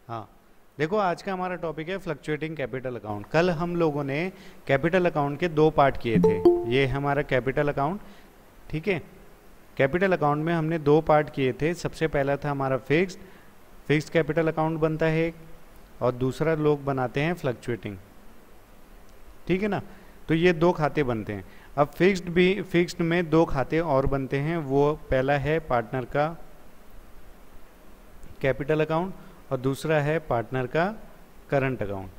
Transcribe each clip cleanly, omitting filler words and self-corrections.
हाँ, देखो आज का हमारा टॉपिक है फ्लक्चुएटिंग कैपिटल अकाउंट। कल हम लोगों ने कैपिटल अकाउंट के दो पार्ट किए थे। ये हमारा कैपिटल अकाउंट, ठीक है। कैपिटल अकाउंट में हमने दो पार्ट किए थे। सबसे पहला था हमारा फिक्स्ड कैपिटल अकाउंट बनता है एक, और दूसरा लोग बनाते हैं फ्लक्चुएटिंग, ठीक है ना। तो ये दो खाते बनते हैं। अब फिक्स्ड में दो खाते और बनते हैं। वो पहला है पार्टनर का कैपिटल अकाउंट और दूसरा है पार्टनर का करंट अकाउंट,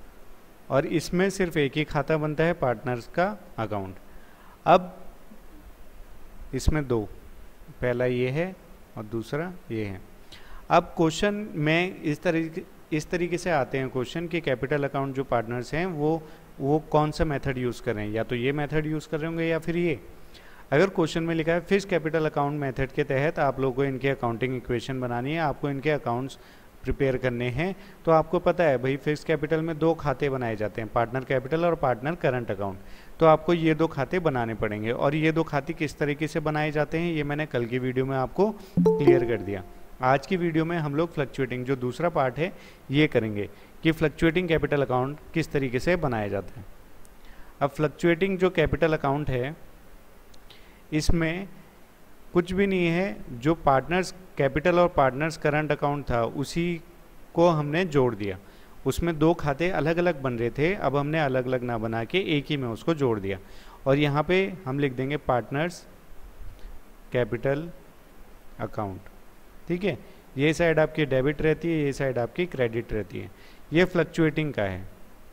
और इसमें सिर्फ एक ही खाता बनता है, पार्टनर्स का अकाउंट। अब इसमें दो, पहला ये है और दूसरा ये है। अब क्वेश्चन में इस तरीके से आते हैं क्वेश्चन कि कैपिटल अकाउंट जो पार्टनर्स हैं वो कौन सा मेथड यूज़ कर रहे हैं, या तो ये मेथड यूज़ कर रहे होंगे या फिर ये। अगर क्वेश्चन में लिखा है फिक्स्ड कैपिटल अकाउंट मेथड के तहत आप लोगों को इनके अकाउंटिंग इक्वेशन बनानी है, आपको इनके अकाउंट्स प्रिपेयर करने हैं, तो आपको पता है भाई फिक्स्ड कैपिटल में दो खाते बनाए जाते हैं, पार्टनर कैपिटल और पार्टनर करंट अकाउंट। तो आपको ये दो खाते बनाने पड़ेंगे, और ये दो खाते किस तरीके से बनाए जाते हैं ये मैंने कल की वीडियो में आपको क्लियर कर दिया। आज की वीडियो में हम लोग फ्लक्चुएटिंग जो दूसरा पार्ट है ये करेंगे कि फ्लक्चुएटिंग कैपिटल अकाउंट किस तरीके से बनाया जाता है। अब फ्लक्चुएटिंग जो कैपिटल अकाउंट है इसमें कुछ भी नहीं है, जो पार्टनर्स कैपिटल और पार्टनर्स करंट अकाउंट था उसी को हमने जोड़ दिया। उसमें दो खाते अलग अलग बन रहे थे, अब हमने अलग अलग ना बना के एक ही में उसको जोड़ दिया, और यहाँ पे हम लिख देंगे पार्टनर्स कैपिटल अकाउंट, ठीक है। ये साइड आपकी डेबिट रहती है, ये साइड आपकी क्रेडिट रहती है। ये फ्लक्चुएटिंग का है,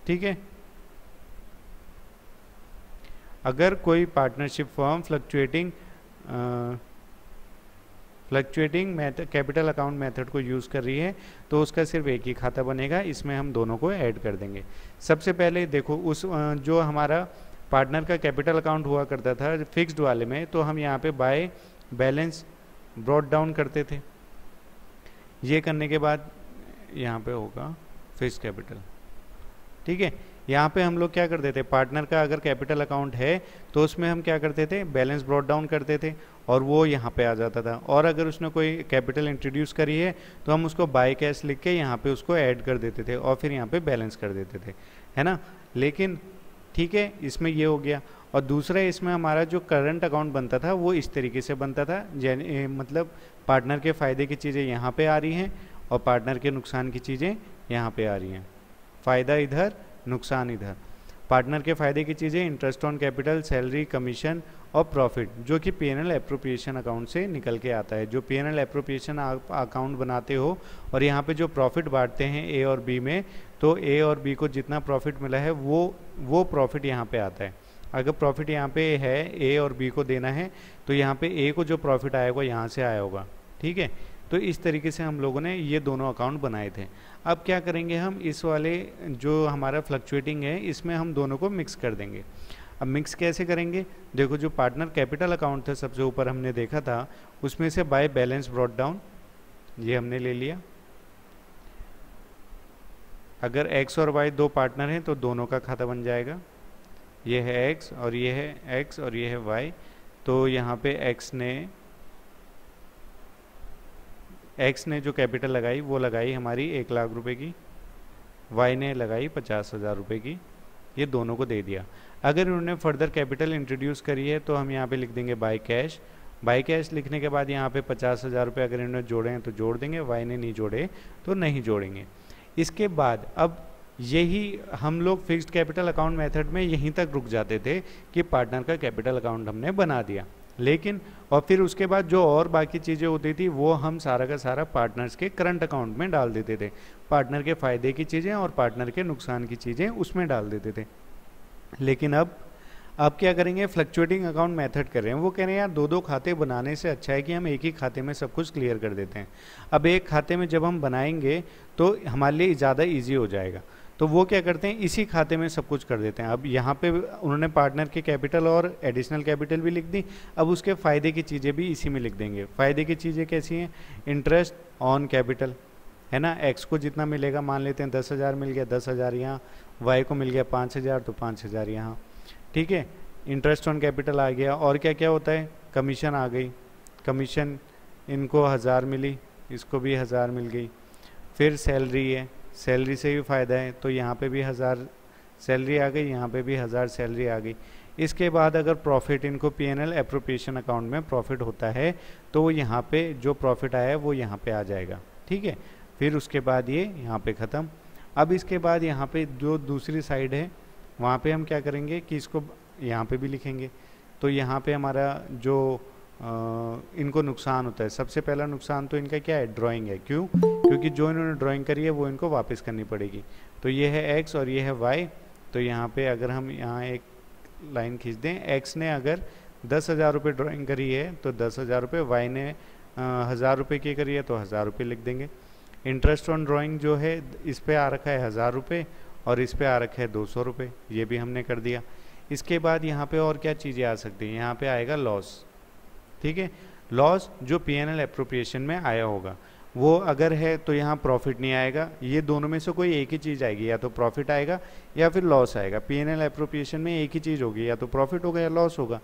ठीक है। अगर कोई partnership firm fluctuating capital account method को यूज़ कर रही है तो उसका सिर्फ एक ही खाता बनेगा, इसमें हम दोनों को ऐड कर देंगे। सबसे पहले देखो उस जो हमारा पार्टनर का कैपिटल अकाउंट हुआ करता था फिक्स्ड वाले में, तो हम यहाँ पे बाय बैलेंस ब्रॉट डाउन करते थे। ये करने के बाद यहाँ पे होगा फिक्स्ड कैपिटल, ठीक है। यहाँ पे हम लोग क्या करते थे, पार्टनर का अगर कैपिटल अकाउंट है तो उसमें हम क्या करते थे, बैलेंस ब्रॉट डाउन करते थे और वो यहाँ पे आ जाता था। और अगर उसने कोई कैपिटल इंट्रोड्यूस करी है तो हम उसको बाय कैश लिख के यहाँ पे उसको ऐड कर देते थे और फिर यहाँ पे बैलेंस कर देते थे, है ना। लेकिन ठीक है, इसमें ये हो गया। और दूसरा इसमें हमारा जो करंट अकाउंट बनता था वो इस तरीके से बनता था, मतलब पार्टनर के फ़ायदे की चीज़ें यहाँ पर आ रही हैं और पार्टनर के नुकसान की चीज़ें यहाँ पर आ रही हैं। फ़ायदा इधर, नुकसान इधर। पार्टनर के फायदे की चीज़ें interest on capital, salary, commission और प्रॉफिट, जो कि पीएनएल एप्रोप्रिएशन अकाउंट से निकल के आता है। जो पीएनएल एप्रोप्रिएशन अकाउंट बनाते हो और यहाँ पे जो प्रॉफिट बांटते हैं ए और बी में, तो ए और बी को जितना प्रॉफिट मिला है वो प्रॉफिट यहाँ पे आता है। अगर प्रॉफिट यहाँ पे है ए और बी को देना है तो यहाँ पे ए को जो प्रॉफिट आएगा यहाँ से आया होगा, ठीक है। तो इस तरीके से हम लोगों ने ये दोनों अकाउंट बनाए थे। अब क्या करेंगे हम, इस वाले जो हमारा फ्लक्चुएटिंग है इसमें हम दोनों को मिक्स कर देंगे। अब मिक्स कैसे करेंगे, देखो जो पार्टनर कैपिटल अकाउंट था सबसे ऊपर हमने देखा था, उसमें से बाय बैलेंस ब्रॉट डाउन ये हमने ले लिया। अगर एक्स और वाई दो पार्टनर हैं तो दोनों का खाता बन जाएगा। ये है एक्स और ये है एक्स और ये है वाई। तो यहाँ पे एक्स ने जो कैपिटल लगाई वो लगाई हमारी 1 लाख रुपए की, वाई ने लगाई 50,000 रुपये की, ये दोनों को दे दिया। अगर उन्होंने फर्दर कैपिटल इंट्रोड्यूस करी है तो हम यहाँ पे लिख देंगे बाय कैश। बाय कैश लिखने के बाद यहाँ पे 50,000 रुपये अगर इन्होंने जोड़े हैं तो जोड़ देंगे, वाई ने नहीं जोड़े तो नहीं जोड़ेंगे। इसके बाद अब यही हम लोग फिक्स्ड कैपिटल अकाउंट मेथड में यहीं तक रुक जाते थे कि पार्टनर का कैपिटल अकाउंट हमने बना दिया, लेकिन और फिर उसके बाद जो और बाकी चीज़ें होती थी वो हम सारा का सारा पार्टनर्स के करंट अकाउंट में डाल देते थे। पार्टनर के फ़ायदे की चीज़ें और पार्टनर के नुकसान की चीज़ें उसमें डाल देते थे। लेकिन अब क्या करेंगे, फ्लक्चुएटिंग अकाउंट मेथड कर रहे हैं। वो कह रहे हैं यार दो दो खाते बनाने से अच्छा है कि हम एक ही खाते में सब कुछ क्लियर कर देते हैं। अब एक खाते में जब हम बनाएंगे तो हमारे लिए ज़्यादा ईजी हो जाएगा, तो वो क्या करते हैं इसी खाते में सब कुछ कर देते हैं। अब यहाँ पे उन्होंने पार्टनर के कैपिटल और एडिशनल कैपिटल भी लिख दी, अब उसके फ़ायदे की चीज़ें भी इसी में लिख देंगे। फ़ायदे की चीज़ें कैसी हैं, इंटरेस्ट ऑन कैपिटल, है ना। एक्स को जितना मिलेगा, मान लेते हैं 10,000 मिल गया, 10,000 यहाँ, वाई को मिल गया 5,000 तो 5,000 यहाँ, ठीक है। इंटरेस्ट ऑन कैपिटल आ गया। और क्या क्या होता है, कमीशन आ गई, कमीशन इनको 1,000 मिली, इसको भी 1,000 मिल गई। फिर सैलरी है, सैलरी से भी फ़ायदा है, तो यहाँ पे भी 1000 सैलरी आ गई, यहाँ पे भी 1000 सैलरी आ गई। इसके बाद अगर प्रॉफिट इनको पीएनएल एप्रोप्रिएशन अकाउंट में प्रॉफिट होता है तो वो यहाँ पे जो प्रॉफिट आया है वो यहाँ पे आ जाएगा, ठीक है। फिर उसके बाद ये यहाँ पे ख़त्म। अब इसके बाद यहाँ पे जो दूसरी साइड है वहाँ पे हम क्या करेंगे कि इसको यहाँ पे भी लिखेंगे। तो यहाँ पे हमारा जो इनको नुकसान होता है, सबसे पहला नुकसान तो इनका क्या है, ड्राइंग है। क्यों? क्योंकि जो इन्होंने ड्राइंग करी है वो इनको वापस करनी पड़ेगी। तो ये है एक्स और ये है वाई। तो यहाँ पे अगर हम यहाँ एक लाइन खींच दें, एक्स ने अगर 10,000 रुपये ड्राइंग करी है तो 10,000 रुपये, वाई ने 1,000 रुपये की करी है तो 1,000 रुपये लिख देंगे। इंटरेस्ट ऑन ड्राइंग जो है इस पे आ रखा है 1,000 रुपये और इस पे आ रखा है 200 रुपये, ये भी हमने कर दिया। इसके बाद यहाँ पे और क्या चीज़ें आ सकती हैं, यहाँ पे आएगा लॉस, ठीक है। लॉस जो पीएनएल एप्रोप्रिएशन में आया होगा वो अगर है तो यहाँ प्रॉफिट नहीं आएगा, ये दोनों में से कोई एक ही चीज़ आएगी, या तो प्रॉफिट आएगा या फिर लॉस आएगा। पीएनएल एप्रोप्रिएशन में एक ही चीज़ होगी, या तो प्रॉफिट होगा या लॉस होगा।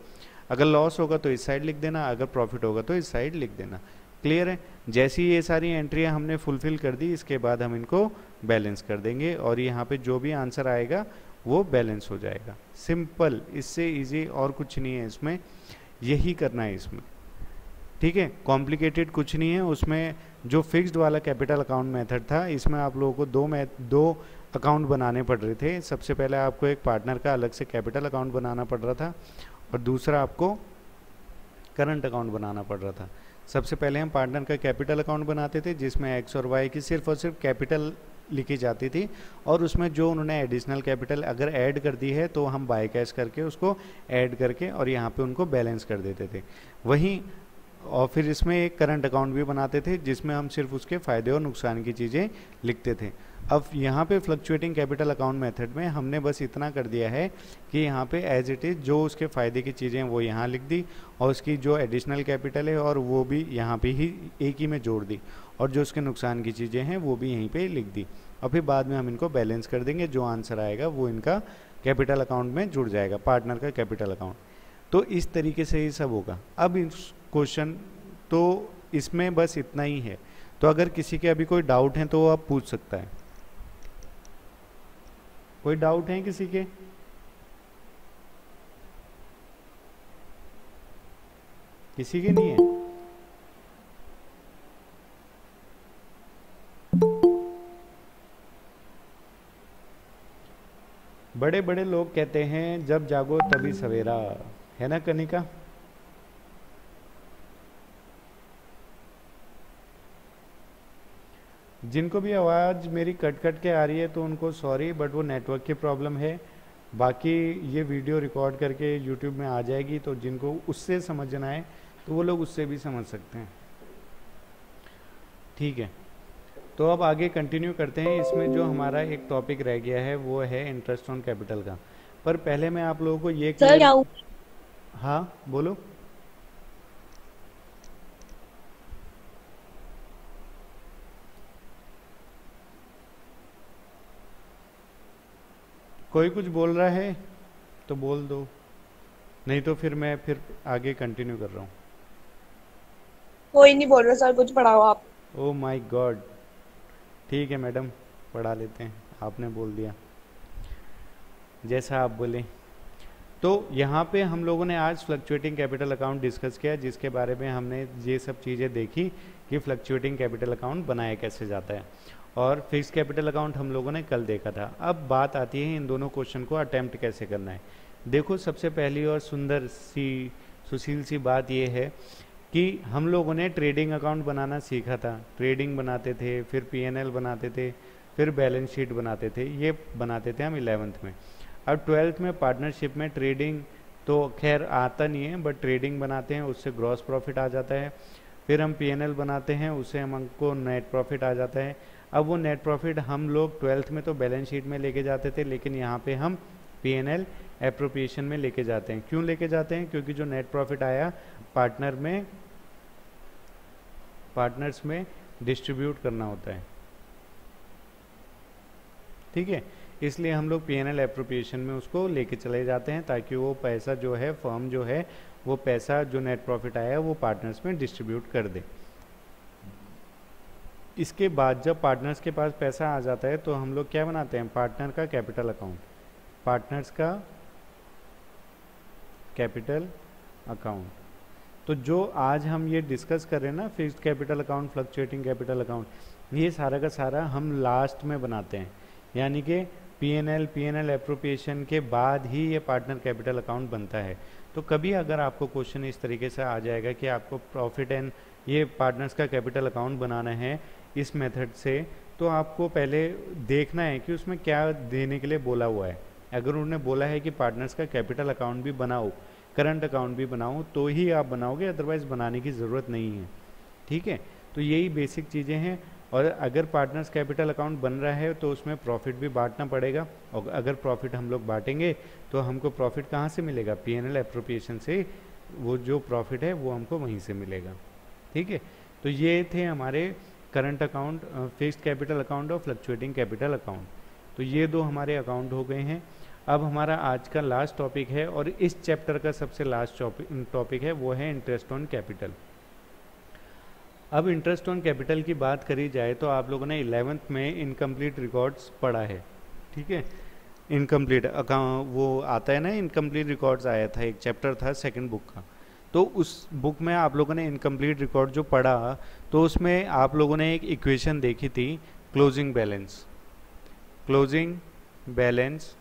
अगर लॉस होगा तो इस साइड लिख देना, अगर प्रॉफिट होगा तो इस साइड लिख देना। क्लियर है? जैसी ये सारी एंट्रियाँ हमने फुलफिल कर दी, इसके बाद हम इनको बैलेंस कर देंगे और यहाँ पे जो भी आंसर आएगा वो बैलेंस हो जाएगा। सिंपल, इससे इजी और कुछ नहीं है इसमें, यही करना है इसमें, ठीक है। कॉम्प्लिकेटेड कुछ नहीं है। उसमें जो फिक्स्ड वाला कैपिटल अकाउंट मेथड था, इसमें आप लोगों को दो अकाउंट बनाने पड़ रहे थे। सबसे पहले आपको एक पार्टनर का अलग से कैपिटल अकाउंट बनाना पड़ रहा था और दूसरा आपको करंट अकाउंट बनाना पड़ रहा था। सबसे पहले हम पार्टनर का कैपिटल अकाउंट बनाते थे जिसमें एक्स और वाई की सिर्फ और सिर्फ कैपिटल लिखी जाती थी और उसमें जो उन्होंने एडिशनल कैपिटल अगर ऐड कर दी है तो हम बाय कैश करके उसको ऐड करके और यहाँ पे उनको बैलेंस कर देते थे। वहीं और फिर इसमें एक करंट अकाउंट भी बनाते थे जिसमें हम सिर्फ उसके फ़ायदे और नुकसान की चीज़ें लिखते थे। अब यहाँ पे फ्लक्चुएटिंग कैपिटल अकाउंट मेथड में हमने बस इतना कर दिया है कि यहाँ पे एज इट इज़ जो उसके फ़ायदे की चीज़ें वो यहाँ लिख दी और उसकी जो एडिशनल कैपिटल है और वो भी यहाँ पे ही एक ही में जोड़ दी और जो उसके नुकसान की चीज़ें हैं वो भी यहीं पे लिख दी और फिर बाद में हम इनको बैलेंस कर देंगे। जो आंसर आएगा वो इनका कैपिटल अकाउंट में जुड़ जाएगा, पार्टनर का कैपिटल अकाउंट। तो इस तरीके से ही सब होगा। अब इस क्वेश्चन तो इसमें बस इतना ही है। तो अगर किसी के अभी कोई डाउट है तो वो आप पूछ सकता है। कोई डाउट है किसी के? किसी के नहीं है? बड़े बड़े लोग कहते हैं जब जागो तभी सवेरा, है ना कनिका? जिनको भी आवाज़ मेरी कट कट के आ रही है तो उनको सॉरी, बट वो नेटवर्क की प्रॉब्लम है। बाकी ये वीडियो रिकॉर्ड करके यूट्यूब में आ जाएगी तो जिनको उससे समझना है तो वो लोग उससे भी समझ सकते हैं, ठीक है। तो अब आगे कंटिन्यू करते हैं। इसमें जो हमारा एक टॉपिक रह गया है वो है इंटरेस्ट ऑन कैपिटल का। पर पहले मैं आप लोगों को ये हाँ बोलो। कोई कुछ बोल रहा है तो बोल दो, नहीं तो फिर मैं आगे कंटिन्यू कर रहा हूँ। कोई नहीं बोल रहा सर, कुछ पढ़ाओ आप। ओह माय गॉड, ठीक है मैडम पढ़ा लेते हैं, आपने बोल दिया जैसा आप बोले। तो यहाँ पे हम लोगों ने आज फ्लक्चुएटिंग कैपिटल अकाउंट डिस्कस किया जिसके बारे में हमने ये सब चीज़ें देखी कि फ्लक्चुएटिंग कैपिटल अकाउंट बनाया कैसे जाता है और फिक्स कैपिटल अकाउंट हम लोगों ने कल देखा था। अब बात आती है इन दोनों क्वेश्चन को अटेम्प्ट कैसे करना है। देखो सबसे पहली और सुंदर सी सुशील सी बात यह है कि हम लोगों ने ट्रेडिंग अकाउंट बनाना सीखा था। ट्रेडिंग बनाते थे, फिर पीएनएल बनाते थे, फिर बैलेंस शीट बनाते थे, ये बनाते थे हम 11th में। अब 12th में पार्टनरशिप में ट्रेडिंग तो खैर आता नहीं है, बट ट्रेडिंग बनाते हैं, उससे ग्रॉस प्रॉफिट आ जाता है। फिर हम पीएनएल बनाते हैं, उससे हमको नेट प्रॉफिट आ जाता है। अब वो नेट प्रॉफिट हम लोग 12th में तो बैलेंस शीट में लेके जाते थे, लेकिन यहाँ पे हम पीएनएल एप्रोप्रिएशन में लेके जाते हैं। क्यों लेके जाते हैं? क्योंकि जो नेट प्रॉफिट आया पार्टनर्स में डिस्ट्रीब्यूट करना होता है, ठीक है। इसलिए हम लोग पीएनएल एप्रोप्रिएशन में उसको लेके चले जाते हैं ताकि वो पैसा जो है फर्म जो है वो पैसा जो नेट प्रॉफिट आया है वो पार्टनर्स में डिस्ट्रीब्यूट कर दे। इसके बाद जब पार्टनर्स के पास पैसा आ जाता है तो हम लोग क्या बनाते हैं, पार्टनर का कैपिटल अकाउंट, पार्टनर्स का कैपिटल अकाउंट। तो जो आज हम ये डिस्कस कर रहे हैं ना, fixed capital account, fluctuating capital account, ये सारा का सारा हम लास्ट में बनाते हैं, यानी कि पीएनएल एप्रोप्रिएशन के बाद ही ये पार्टनर कैपिटल अकाउंट बनता है। तो कभी अगर आपको क्वेश्चन इस तरीके से आ जाएगा कि आपको प्रॉफिट एंड ये पार्टनर्स का कैपिटल अकाउंट बनाना है इस मेथड से, तो आपको पहले देखना है कि उसमें क्या देने के लिए बोला हुआ है। अगर उन्होंने बोला है कि पार्टनर्स का कैपिटल अकाउंट भी बनाओ, करंट अकाउंट भी बनाओ, तो ही आप बनाओगे, अदरवाइज़ बनाने की ज़रूरत नहीं है। ठीक है, तो यही बेसिक चीज़ें हैं। और अगर पार्टनर्स कैपिटल अकाउंट बन रहा है तो उसमें प्रॉफिट भी बांटना पड़ेगा, और अगर प्रॉफिट हम लोग बांटेंगे तो हमको प्रॉफिट कहाँ से मिलेगा, पीएनएल एप्रोप्रिएशन से, वो जो प्रॉफिट है वो हमको वहीं से मिलेगा। ठीक है, तो ये थे हमारे current account, fixed capital account और फ्लक्चुएटिंग कैपिटल अकाउंट। तो ये दो हमारे अकाउंट हो गए हैं। अब हमारा आज का लास्ट टॉपिक है और इस चैप्टर का सबसे लास्ट टॉपिक है, वो है इंटरेस्ट ऑन कैपिटल। अब इंटरेस्ट ऑन कैपिटल की बात करी जाए तो आप लोगों ने 11th में इनकम्प्लीट रिकॉर्ड्स पढ़ा है। ठीक है, इनकम्प्लीट अकाउंट वो आता है ना, इनकम्प्लीट रिकॉर्ड्स आया था, एक चैप्टर था सेकंड बुक का। तो उस बुक में आप लोगों ने इनकम्प्लीट रिकॉर्ड जो पढ़ा, तो उसमें आप लोगों ने एक इक्वेशन देखी थी, closing balance. Closing balance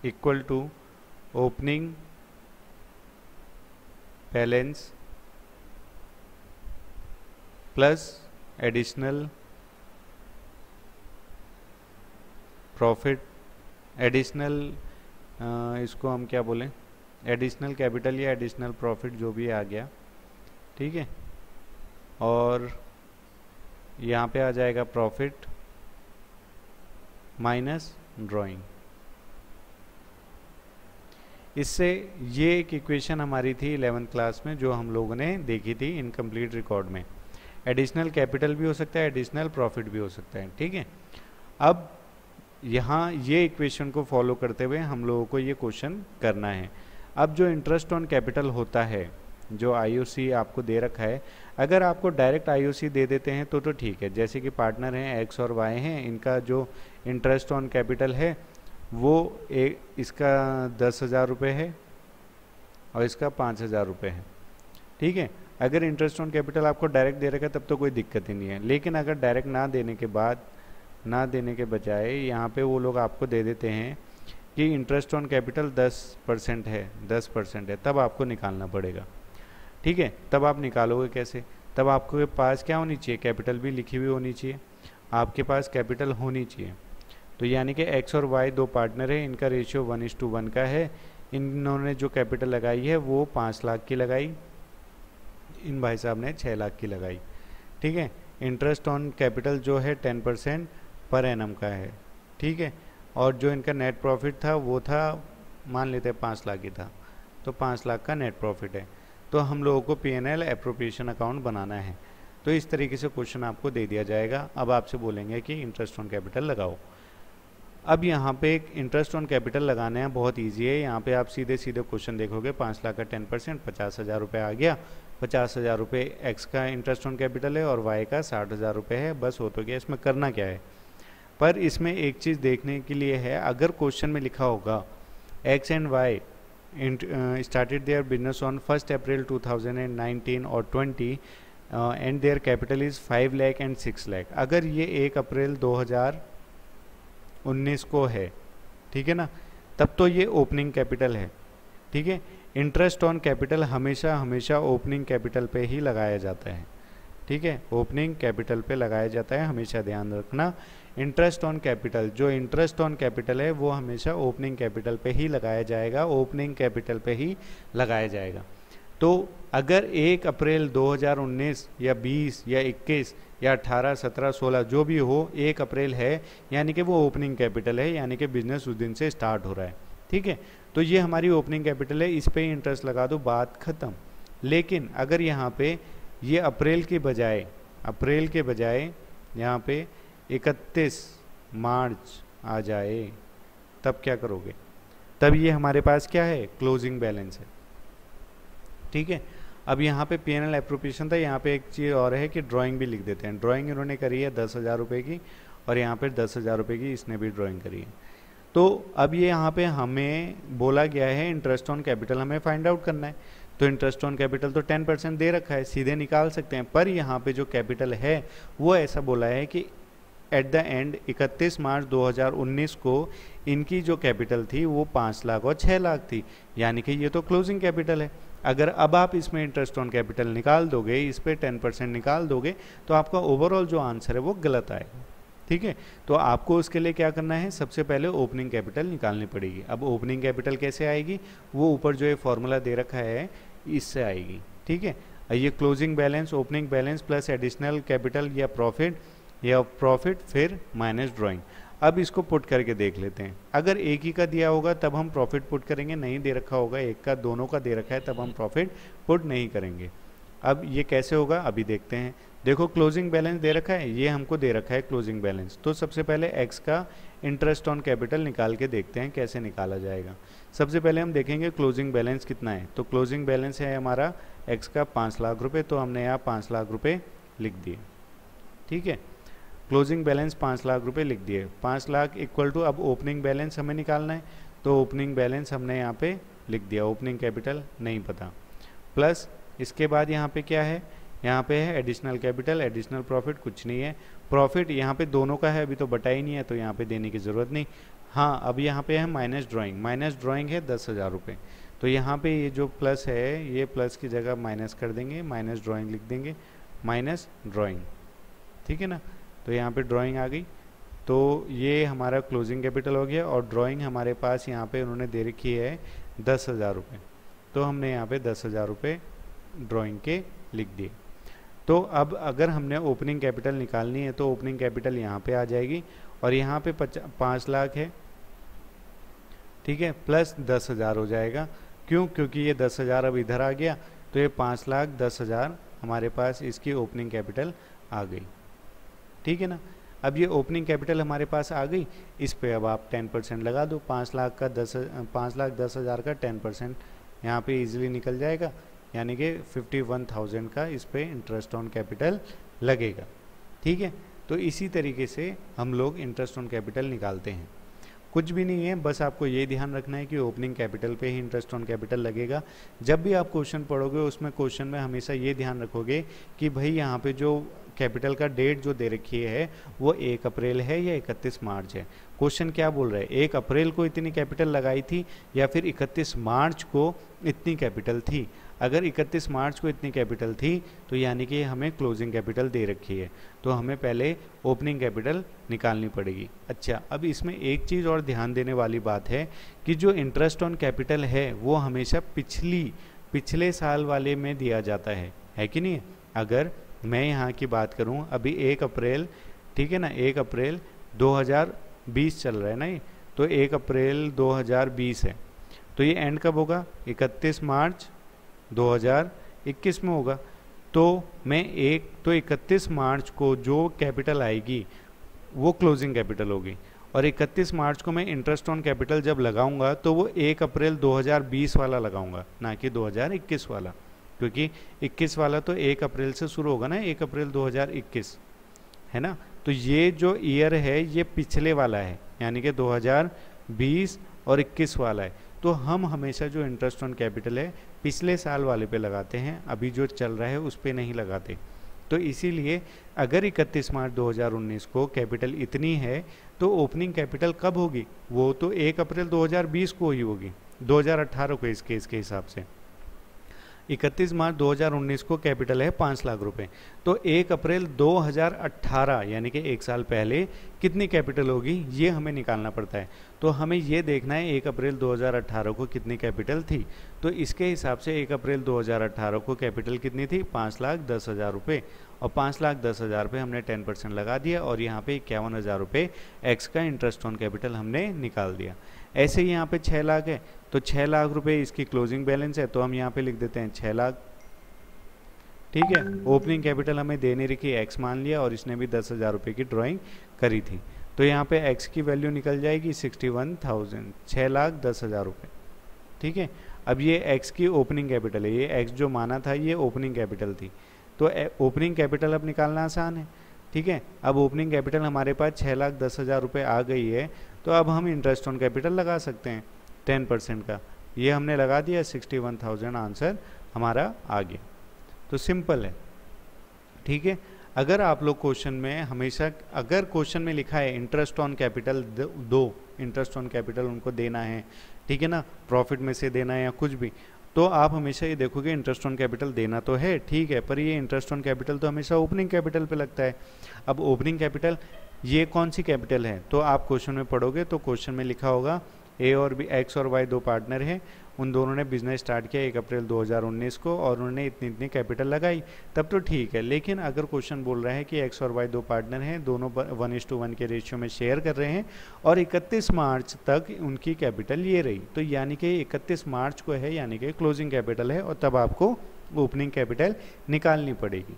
equal to opening balance plus additional profit, additional इसको हम क्या बोलें, एडिशनल कैपिटल या एडिशनल प्रॉफिट, जो भी आ गया। ठीक है, और यहाँ पे आ जाएगा प्रॉफिट माइनस ड्राइंग। इससे ये एक इक्वेशन हमारी थी 11th क्लास में जो हम लोगों ने देखी थी इनकम्प्लीट रिकॉर्ड में। एडिशनल कैपिटल भी हो सकता है, एडिशनल प्रॉफिट भी हो सकता है। ठीक है, अब यहाँ ये इक्वेशन को फॉलो करते हुए हम लोगों को ये क्वेश्चन करना है। अब जो इंटरेस्ट ऑन कैपिटल होता है, जो आईओसी आपको दे रखा है, अगर आपको डायरेक्ट आईओसी दे देते हैं तो ठीक है, जैसे कि पार्टनर हैं एक्स और वाई हैं, इनका जो इंटरेस्ट ऑन कैपिटल है वो इसका 10,000 रुपये है और इसका 5,000 रुपये है। ठीक है, अगर इंटरेस्ट ऑन कैपिटल आपको डायरेक्ट दे रखा है तब तो कोई दिक्कत ही नहीं है। लेकिन अगर डायरेक्ट ना देने के बजाय यहाँ पे वो लोग आपको दे देते हैं कि इंटरेस्ट ऑन कैपिटल 10% है, 10% है, तब आपको निकालना पड़ेगा। ठीक है, तब आप निकालोगे कैसे, तब आपके पास क्या होनी चाहिए, कैपिटल भी लिखी हुई होनी चाहिए, आपके पास कैपिटल होनी चाहिए। तो यानी कि एक्स और वाई दो पार्टनर है, इनका रेशियो 1:1 का है। इन्होंने जो कैपिटल लगाई है वो 5 लाख की लगाई, इन भाई साहब ने 6 लाख की लगाई। ठीक है, इंटरेस्ट ऑन कैपिटल जो है 10% पर एनम का है। ठीक है, और जो इनका नेट प्रॉफिट था वो था, मान लेते हैं 5 लाख ही था, तो 5 लाख का नेट प्रॉफिट है। तो हम लोगों को पीएनएल एप्रोप्रिएशन अकाउंट बनाना है। तो इस तरीके से क्वेश्चन आपको दे दिया जाएगा। अब आपसे बोलेंगे कि इंटरेस्ट ऑन कैपिटल लगाओ। अब यहाँ पे एक इंटरेस्ट ऑन कैपिटल लगाना है, बहुत इजी है। यहाँ पे आप सीधे सीधे क्वेश्चन देखोगे, 5 लाख का 10%, 50,000 रुपये आ गया। 50,000 रुपये एक्स का इंटरेस्ट ऑन कैपिटल है और वाई का 60,000 रुपये है, बस हो तो गया। इसमें करना क्या है, पर इसमें एक चीज़ देखने के लिए है, अगर क्वेश्चन में लिखा होगा X and Y started their business on 1 April 2019 और 20 and their capital is 5 lakh and 6 lakh, अगर ये 1 अप्रैल 2019 को है, ठीक है ना, तब तो ये ओपनिंग कैपिटल है। ठीक है, इंटरेस्ट ऑन कैपिटल हमेशा हमेशा ओपनिंग कैपिटल पे ही लगाया जाता है। ठीक है, ओपनिंग कैपिटल पे लगाया जाता है, हमेशा ध्यान रखना। इंटरेस्ट ऑन कैपिटल, जो इंटरेस्ट ऑन कैपिटल है वो हमेशा ओपनिंग कैपिटल पे ही लगाया जाएगा, ओपनिंग कैपिटल पे ही लगाया जाएगा। तो अगर 1 अप्रैल 2019 या 20 या 21 या 18, 17, 16 जो भी हो, 1 अप्रैल है यानी कि वो ओपनिंग कैपिटल है, यानी कि बिजनेस उस दिन से स्टार्ट हो रहा है। ठीक है, तो ये हमारी ओपनिंग कैपिटल है, इस पे ही इंटरेस्ट लगा दो, बात ख़त्म। लेकिन अगर यहाँ पे ये अप्रैल के बजाय यहाँ पे 31 मार्च आ जाए, तब क्या करोगे, तब ये हमारे पास क्या है, क्लोजिंग बैलेंस है। ठीक है, अब यहाँ पे P&L एप्रोप्रिएशन था, यहाँ पे एक चीज़ और है कि ड्राइंग भी लिख देते हैं। ड्राइंग इन्होंने करी है 10,000 रुपये की, और यहाँ पे 10,000 रुपये की इसने भी ड्राइंग करी है। तो अब ये यहाँ पे हमें बोला गया है इंटरेस्ट ऑन कैपिटल हमें फाइंड आउट करना है, तो इंटरेस्ट ऑन कैपिटल तो 10% दे रखा है, सीधे निकाल सकते हैं। पर यहाँ पे जो कैपिटल है वो ऐसा बोला है कि एट द एंड 31 मार्च 2019 को इनकी जो कैपिटल थी वो 5 लाख और 6 लाख थी, यानी कि ये तो क्लोजिंग कैपिटल है। अगर अब आप इसमें इंटरेस्ट ऑन कैपिटल निकाल दोगे, इस पर 10% निकाल दोगे, तो आपका ओवरऑल जो आंसर है वो गलत आएगा। ठीक है, तो आपको उसके लिए क्या करना है, सबसे पहले ओपनिंग कैपिटल निकालनी पड़ेगी। अब ओपनिंग कैपिटल कैसे आएगी, वो ऊपर जो ये फॉर्मूला दे रखा है इससे आएगी। ठीक है, ये closing balance, opening balance plus additional capital या प्रॉफिट फिर माइनस ड्राइंग। अब इसको पुट करके देख लेते हैं। अगर एक ही का दिया होगा तब हम प्रॉफिट पुट करेंगे, नहीं दे रखा होगा एक का, दोनों का दे रखा है तब हम प्रॉफिट पुट नहीं करेंगे। अब ये कैसे होगा अभी देखते हैं। देखो क्लोजिंग बैलेंस दे रखा है, ये हमको दे रखा है क्लोजिंग बैलेंस, तो सबसे पहले एक्स का इंटरेस्ट ऑन कैपिटल निकाल के देखते हैं कैसे निकाला जाएगा। सबसे पहले हम देखेंगे क्लोजिंग बैलेंस कितना है, तो क्लोजिंग बैलेंस है हमारा एक्स का 5 लाख रुपये, तो हमने यहाँ 5 लाख रुपये लिख दिए। ठीक है, क्लोजिंग बैलेंस 5 लाख रुपये लिख दिए। 5 लाख इक्वल टू, अब ओपनिंग बैलेंस हमें निकालना है, तो ओपनिंग बैलेंस हमने यहाँ पे लिख दिया, ओपनिंग कैपिटल नहीं पता, प्लस इसके बाद यहाँ पे क्या है, यहाँ पे है एडिशनल कैपिटल, एडिशनल प्रॉफिट कुछ नहीं है, प्रॉफिट यहाँ पे दोनों का है, अभी तो बटा ही नहीं है तो यहाँ पे देने की ज़रूरत नहीं। हाँ, अब यहाँ पे है माइनस ड्राइंग, माइनस ड्राइंग है 10,000 रुपये, तो यहाँ पे ये जो प्लस है ये प्लस की जगह माइनस कर देंगे, माइनस ड्राइंग लिख देंगे, माइनस ड्राइंग। ठीक है ना, तो यहाँ पे ड्राइंग आ गई, तो ये हमारा क्लोजिंग कैपिटल हो गया, और ड्राइंग हमारे पास यहाँ पे उन्होंने दे रखी है 10,000 रुपये, तो हमने यहाँ पे 10,000 रुपये ड्राइंग के लिख दिए। तो अब अगर हमने ओपनिंग कैपिटल निकालनी है तो ओपनिंग कैपिटल यहाँ पे आ जाएगी, और यहाँ पे 5 लाख है, ठीक है, प्लस 10,000 हो जाएगा। क्यों, क्योंकि ये 10,000 अब इधर आ गया, तो ये 5,10,000 हमारे पास इसकी ओपनिंग कैपिटल आ गई। ठीक है ना, अब ये ओपनिंग कैपिटल हमारे पास आ गई, इस पे अब आप 10% लगा दो, 5,10,000 का 10% यहाँ पे इजीली निकल जाएगा, यानी कि 51,000 का इस पे इंटरेस्ट ऑन कैपिटल लगेगा। ठीक है, तो इसी तरीके से हम लोग इंटरेस्ट ऑन कैपिटल निकालते हैं। कुछ भी नहीं है, बस आपको ये ध्यान रखना है कि ओपनिंग कैपिटल पे ही इंटरेस्ट ऑन कैपिटल लगेगा। जब भी आप क्वेश्चन पढ़ोगे उसमें क्वेश्चन में हमेशा ये ध्यान रखोगे कि भाई यहाँ पे जो कैपिटल का डेट जो दे रखी है वो 1 अप्रैल है या 31 मार्च है। क्वेश्चन क्या बोल रहा है, 1 अप्रैल को इतनी कैपिटल लगाई थी या फिर 31 मार्च को इतनी कैपिटल थी। अगर 31 मार्च को इतनी कैपिटल थी तो यानी कि हमें क्लोजिंग कैपिटल दे रखी है, तो हमें पहले ओपनिंग कैपिटल निकालनी पड़ेगी। अच्छा, अब इसमें एक चीज़ और ध्यान देने वाली बात है कि जो इंटरेस्ट ऑन कैपिटल है वो हमेशा पिछले साल वाले में दिया जाता है कि नहीं। अगर मैं यहाँ की बात करूँ, अभी 1 अप्रैल, ठीक है ना, 1 अप्रैल 2020 चल रहा है ना ये, तो 1 अप्रैल 2020 है, तो ये एंड कब होगा, 31 मार्च 2021 में होगा। तो मैं 31 मार्च को जो कैपिटल आएगी वो क्लोजिंग कैपिटल होगी, और 31 मार्च को मैं इंटरेस्ट ऑन कैपिटल जब लगाऊंगा तो वो 1 अप्रैल 2020 वाला लगाऊंगा, ना कि 2021 वाला, क्योंकि 21 वाला तो 1 अप्रैल से शुरू होगा ना, 1 अप्रैल 2021 है ना। तो ये जो ईयर है ये पिछले वाला है, यानी कि 2020 और 21 वाला है। तो हम हमेशा जो इंटरेस्ट ऑन कैपिटल है पिछले साल वाले पे लगाते हैं, अभी जो चल रहा है उस पे नहीं लगाते। तो इसीलिए अगर 31 मार्च 2019 को कैपिटल इतनी है तो ओपनिंग कैपिटल कब होगी, वो तो 1 अप्रैल 2020 को ही होगी, 2018 को इस केस के हिसाब से। 31 मार्च 2019 को कैपिटल है 5 लाख रुपए, तो 1 अप्रैल 2018 यानी कि 1 साल पहले कितनी कैपिटल होगी ये हमें निकालना पड़ता है। तो हमें ये देखना है 1 अप्रैल 2018 को कितनी कैपिटल थी, तो इसके हिसाब से 1 अप्रैल 2018 को कैपिटल कितनी थी, 5,10,000 रुपये, और 5,10,000 पे हमने 10% लगा दिया, और यहाँ पे 51,000 रुपये एक्स का इंटरेस्ट ऑन कैपिटल हमने निकाल दिया। ऐसे ही यहाँ पे 6 लाख है, तो 6 लाख रुपए इसकी क्लोजिंग बैलेंस है, तो हम यहाँ पे लिख देते हैं 6 लाख। ठीक है, ओपनिंग कैपिटल हमें देने रखी एक्स मान लिया, और इसने भी 10,000 रुपये की ड्राइंग करी थी, तो यहाँ पे एक्स की वैल्यू निकल जाएगी 61,000, 6,10,000 रुपये। ठीक है, अब ये एक्स की ओपनिंग कैपिटल है, ये एक्स जो माना था ये ओपनिंग कैपिटल थी, तो ओपनिंग कैपिटल अब निकालना आसान है, ठीक है। अब ओपनिंग कैपिटल हमारे पास 6,10,000 रुपये आ गई है, तो अब हम इंटरेस्ट ऑन कैपिटल लगा सकते हैं 10% का, ये हमने लगा दिया, 61,000 आंसर हमारा आ गया। तो सिंपल है, ठीक है। अगर आप लोग क्वेश्चन में हमेशा, अगर क्वेश्चन में लिखा है इंटरेस्ट ऑन कैपिटल दो, इंटरेस्ट ऑन कैपिटल उनको देना है, ठीक है ना, प्रॉफिट में से देना है या कुछ भी, तो आप हमेशा ये देखोगे इंटरेस्ट ऑन कैपिटल देना तो है, ठीक है, पर ये इंटरेस्ट ऑन कैपिटल तो हमेशा ओपनिंग कैपिटल पे लगता है। अब ओपनिंग कैपिटल ये कौन सी कैपिटल है, तो आप क्वेश्चन में पढ़ोगे तो क्वेश्चन में लिखा होगा ए और बी, एक्स और वाई दो पार्टनर हैं, उन दोनों ने बिजनेस स्टार्ट किया 1 अप्रैल 2019 को और उन्होंने इतनी इतनी कैपिटल लगाई, तब तो ठीक है। लेकिन अगर क्वेश्चन बोल रहा है कि एक्स और वाई दो पार्टनर हैं, दोनों 1:1 के रेशियो में शेयर कर रहे हैं और 31 मार्च तक उनकी कैपिटल ये रही, तो यानी कि 31 मार्च को है, यानी कि क्लोजिंग कैपिटल है, और तब आपको ओपनिंग कैपिटल निकालनी पड़ेगी।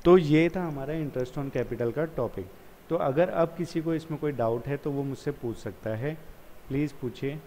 तो ये था हमारा इंटरेस्ट ऑन कैपिटल का टॉपिक। तो अगर अब किसी को इसमें कोई डाउट है तो वो मुझसे पूछ सकता है, प्लीज़ पूछिए।